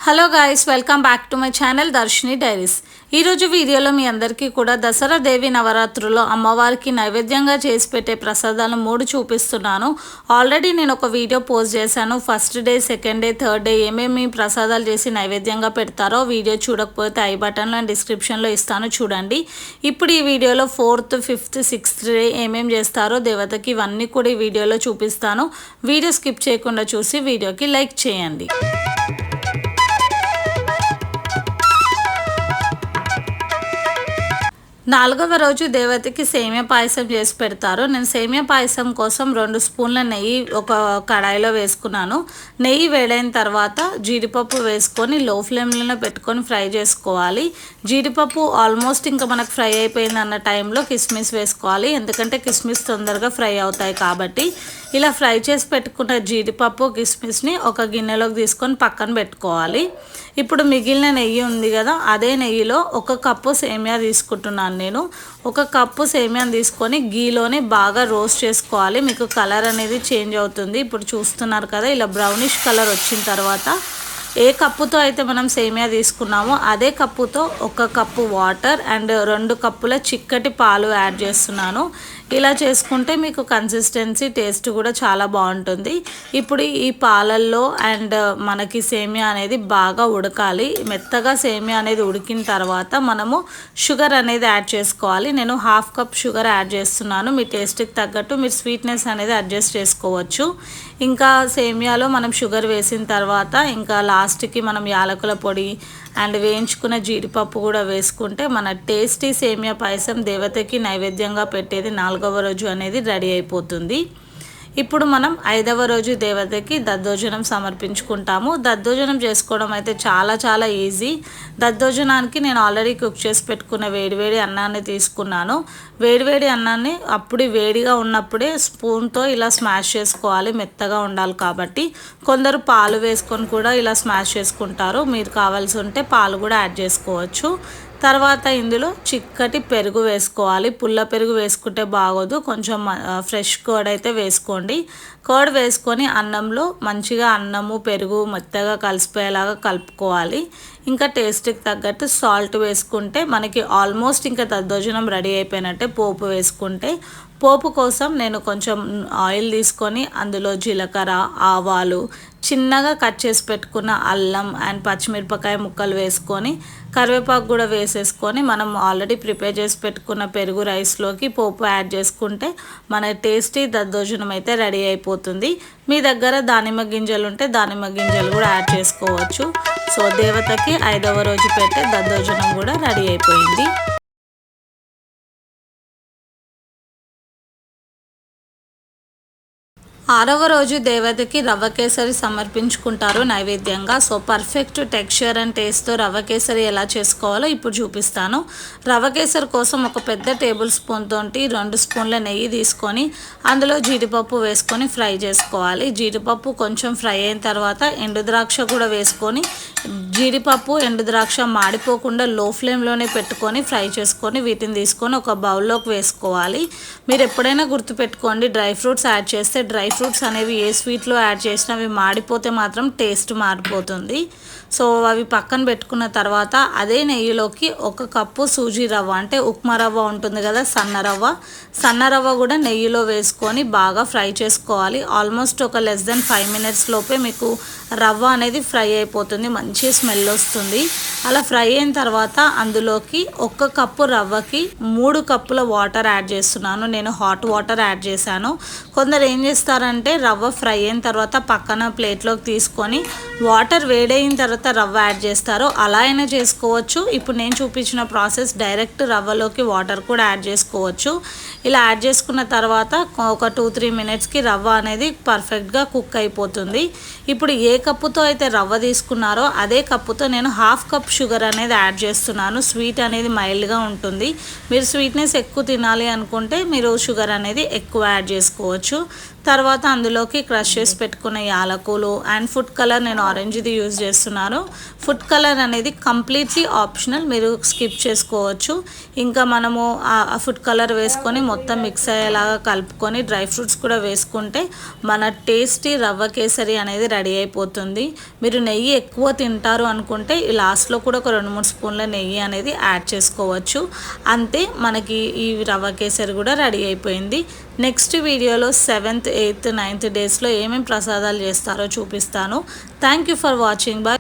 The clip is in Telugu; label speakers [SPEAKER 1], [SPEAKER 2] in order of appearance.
[SPEAKER 1] Hello guys, welcome back to my channel Darshini diaries. ఈరోజు వీడియోలో మీ అందరికీ కూడా దసరా దేవి నవరాత్రుల్లో అమ్మవారికి నైవేద్యంగా చేసి పెట్టే ప్రసాదాలను 3 చూపిస్తున్నాను. ఆల్రెడీ నేను ఒక వీడియో పోస్ట్ చేశాను. First day, second day, third day ఏమేమి ప్రసాదాలు చేసి నైవేద్యంగా పెడతారో వీడియో చూడకపోతే ఐ బటన్లో అండ్ డిస్క్రిప్షన్లో ఇస్తాను, చూడండి. ఇప్పుడు ఈ వీడియోలో 4th, 5th, 6th డే ఏమేమి చేస్తారో దేవతకి ఇవన్నీ కూడా ఈ వీడియోలో చూపిస్తాను. వీడియో స్కిప్ చేయకుండా చూసి వీడియోకి లైక్ చేయండి. 4వ రోజు దేవతకి సేమియా పాయసం చేసి పెడతారు. నేను సేమియా పాయసం కోసం 2 స్పూన్ల నెయ్యి ఒక కడాయిలో వేసుకున్నాను. నెయ్యి వేడైన తర్వాత జీడిపప్పు వేసుకొని లో ఫ్లేమ్లోనే పెట్టుకొని ఫ్రై చేసుకోవాలి. జీడిపప్పు ఆల్మోస్ట్ ఇంకా మనకు ఫ్రై అయిపోయింది అన్న టైంలో కిస్మిస్ వేసుకోవాలి, ఎందుకంటే కిస్మిస్ తొందరగా ఫ్రై అవుతాయి కాబట్టి. ఇలా ఫ్రై చేసి పెట్టుకున్న జీడిపప్పు కిస్మిస్ని ఒక గిన్నెలోకి తీసుకొని పక్కన పెట్టుకోవాలి. ఇప్పుడు మిగిలిన నెయ్యి ఉంది కదా, అదే నెయ్యిలో 1 కప్పు సేమియా తీసుకుంటున్నాను. నేను 1 కప్పు సేమియాని తీసుకొని గీలోనే బాగా రోస్ట్ చేసుకోవాలి. మీకు కలర్ అనేది చేంజ్ అవుతుంది. ఇప్పుడు చూస్తున్నారు కదా, ఇలా బ్రౌనిష్ కలర్ వచ్చిన తర్వాత ఏ కప్పుతో అయితే మనం సేమియా తీసుకున్నామో అదే కప్పుతో 1 కప్పు వాటర్ అండ్ 2 కప్పుల చిక్కటి పాలు యాడ్ చేస్తున్నాను. ఇలా చేసుకుంటే మీకు కన్సిస్టెన్సీ, టేస్ట్ కూడా చాలా బాగుంటుంది. ఇప్పుడు ఈ పాలల్లో అండ్ మనకి సేమియా అనేది బాగా ఉడకాలి. మెత్తగా సేమియా అనేది ఉడికిన తర్వాత మనము షుగర్ అనేది యాడ్ చేసుకోవాలి. నేను 1/2 కప్ షుగర్ యాడ్ చేస్తున్నాను. మీ టేస్ట్కి తగ్గట్టు మీరు స్వీట్నెస్ అనేది అడ్జస్ట్ చేసుకోవచ్చు. ఇంకా సేమియాలో మనం షుగర్ వేసిన తర్వాత ఇంకా లాస్ట్కి మనం యాలకుల పొడి అండ్ వేయించుకున్న జీడిపప్పు కూడా వేసుకుంటే మన టేస్టీ సేమియా పాయసం దేవతకి నైవేద్యంగా పెట్టేది 4వ రోజు అనేది రెడీ అయిపోతుంది. ఇప్పుడు మనం 5వ రోజు దేవతకి దద్దోజనం సమర్పించుకుంటాము. దద్దోజనం చేసుకోవడం అయితే చాలా ఈజీ. దద్దోజనానికి నేను ఆల్రెడీ కుక్ చేసి పెట్టుకున్న వేడివేడి అన్నాన్ని తీసుకున్నాను. వేడివేడి అన్నాన్ని అప్పుడు వేడిగా ఉన్నప్పుడే స్పూన్తో ఇలా స్మాష్ చేసుకోవాలి, మెత్తగా ఉండాలి కాబట్టి. కొందరు పాలు వేసుకొని కూడా ఇలా స్మాష్ చేసుకుంటారు. మీరు కావాల్సి ఉంటే పాలు కూడా యాడ్ చేసుకోవచ్చు. తర్వాత ఇందులో చిక్కటి పెరుగు వేసుకోవాలి. పుల్ల పెరుగు వేసుకుంటే బాగోదు, కొంచెం ఫ్రెష్ కర్డ్ అయితే వేసుకోండి. కర్డ్ వేసుకొని అన్నంలో మంచిగా అన్నము పెరుగు మెత్తగా కలిసిపోయేలాగా కలుపుకోవాలి. ఇంకా టేస్ట్కి తగ్గట్టు సాల్ట్ వేసుకుంటే మనకి ఆల్మోస్ట్ ఇంకా దద్దోజనం రెడీ అయిపోయినట్టే. పోపు వేసుకుంటే పోపు కోసం నేను కొంచెం ఆయిల్ తీసుకొని అందులో జీలకర్ర, ఆవాలు, చిన్నగా కట్ చేసి పెట్టుకున్న అల్లం అండ్ పచ్చిమిరపకాయ ముక్కలు వేసుకొని కరివేపాకు కూడా వేసేసుకొని మనం ఆల్రెడీ ప్రిపేర్ చేసి పెట్టుకున్న పెరుగు రైస్లోకి పోపు యాడ్ చేసుకుంటే మన టేస్టీ దద్దోజనం అయితే రెడీ అయిపోతుంది. మీ దగ్గర దానిమ్మ గింజలు ఉంటే దానిమ్మ గింజలు కూడా యాడ్ చేసుకోవచ్చు. సో దేవతకి 5వ రోజు పెట్టే దద్దోజనం కూడా రెడీ అయిపోయింది. 6వ రోజు దేవతకి రవ్వ కేసరి సమర్పించుకుంటారు నైవేద్యంగా. సో పర్ఫెక్ట్ టెక్స్చర్ అండ్ టేస్ట్తో రవ్వ కేసరి ఎలా చేసుకోవాలో ఇప్పుడు చూపిస్తాను. రవ్వ కేసరి కోసం ఒక పెద్ద టేబుల్ స్పూన్ తోటి 2 స్పూన్ల నెయ్యి తీసుకొని అందులో జీడిపప్పు వేసుకొని ఫ్రై చేసుకోవాలి. జీడిపప్పు కొంచెం ఫ్రై అయిన తర్వాత ఎండు ద్రాక్ష కూడా వేసుకొని జీడిపప్పు ఎండు ద్రాక్ష మాడిపోకుండా లో ఫ్లేమ్లోనే పెట్టుకొని ఫ్రై చేసుకొని వీటిని తీసుకొని ఒక బౌల్లోకి వేసుకోవాలి. మీరు ఎప్పుడైనా గుర్తుపెట్టుకోండి, డ్రై ఫ్రూట్స్ యాడ్ చేస్తే డ్రై ఫ్రూట్స్ అనేవి ఏ స్వీట్లో యాడ్ చేసినా అవి మాడిపోతే మాత్రం టేస్ట్ మారిపోతుంది. సో అవి పక్కన పెట్టుకున్న తర్వాత అదే నెయ్యిలోకి 1 కప్పు సూజీ రవ్వ అంటే ఉప్మా రవ్వ ఉంటుంది కదా, సన్న రవ్వ కూడా నెయ్యిలో వేసుకొని బాగా ఫ్రై చేసుకోవాలి. ఆల్మోస్ట్ ఒక లెస్ దెన్ 5 minutes లోపే మీకు రవ్వ అనేది ఫ్రై అయిపోతుంది, మంచి స్మెల్ వస్తుంది. అలా ఫ్రై అయిన తర్వాత అందులోకి 1 కప్పు రవ్వకి 3 కప్పుల వాటర్ యాడ్ చేస్తున్నాను. నేను హాట్ వాటర్ యాడ్ చేశాను. కొందరు ఏం చేస్తారంటే రవ్వ ఫ్రై అయిన తర్వాత పక్కన ప్లేట్లోకి తీసుకొని వాటర్ వేడైన తర్వాత రవ్వ యాడ్ చేస్తారు. అలా అయినా చేసుకోవచ్చు. ఇప్పుడు నేను చూపించిన ప్రాసెస్ డైరెక్ట్ రవ్వలోకి వాటర్ కూడా యాడ్ చేసుకోవచ్చు. ఇలా యాడ్ చేసుకున్న తర్వాత ఒక 2-3 minutesకి రవ్వ అనేది పర్ఫెక్ట్గా కుక్ అయిపోతుంది. ఇప్పుడు ఏ కప్పుతో అయితే రవ్వ తీసుకున్నారో అదే కప్పుతో నేను 1/2 కప్ షుగర్ అనేది యాడ్ చేస్తున్నాను. స్వీట్ అనేది మైల్డ్గా ఉంటుంది. మీరు స్వీట్నెస్ ఎక్కువ తినాలి అనుకుంటే మీరు షుగర్ అనేది ఎక్కువ యాడ్ చేసుకోవచ్చు. తర్వాత అందులోకి క్రష్ చేసి పెట్టుకున్న యాలకులు అండ్ ఫుడ్ కలర్, నేను ఆరెంజ్ది యూజ్ చేస్తున్నాను. ఫుడ్ కలర్ అనేది కంప్లీట్లీ ఆప్షనల్, మీరు స్కిప్ చేసుకోవచ్చు. ఇంకా మనము ఆ ఫుడ్ కలర్ వేసుకొని మొత్తం మిక్స్ అయ్యేలాగా కలుపుకొని డ్రై ఫ్రూట్స్ కూడా వేసుకుంటే మన టేస్టీ రవ్వ కేసరి అనేది రెడీ అయిపోతుంది. మీరు నెయ్యి ఎక్కువ తింటారు అనుకుంటే లాస్ట్లో కూడా ఒక 2-3 స్పూన్ల నెయ్యి అనేది యాడ్ చేసుకోవచ్చు. అంతే, మనకి ఈ రవ్వ కేసరి కూడా రెడీ అయిపోయింది. నెక్స్ట్ వీడియోలో 7th, 8th, 9th డేస్లో ఏమేమి ప్రసాదాలు చేస్తారో చూపిస్తాను. Thank you for watching. Bye.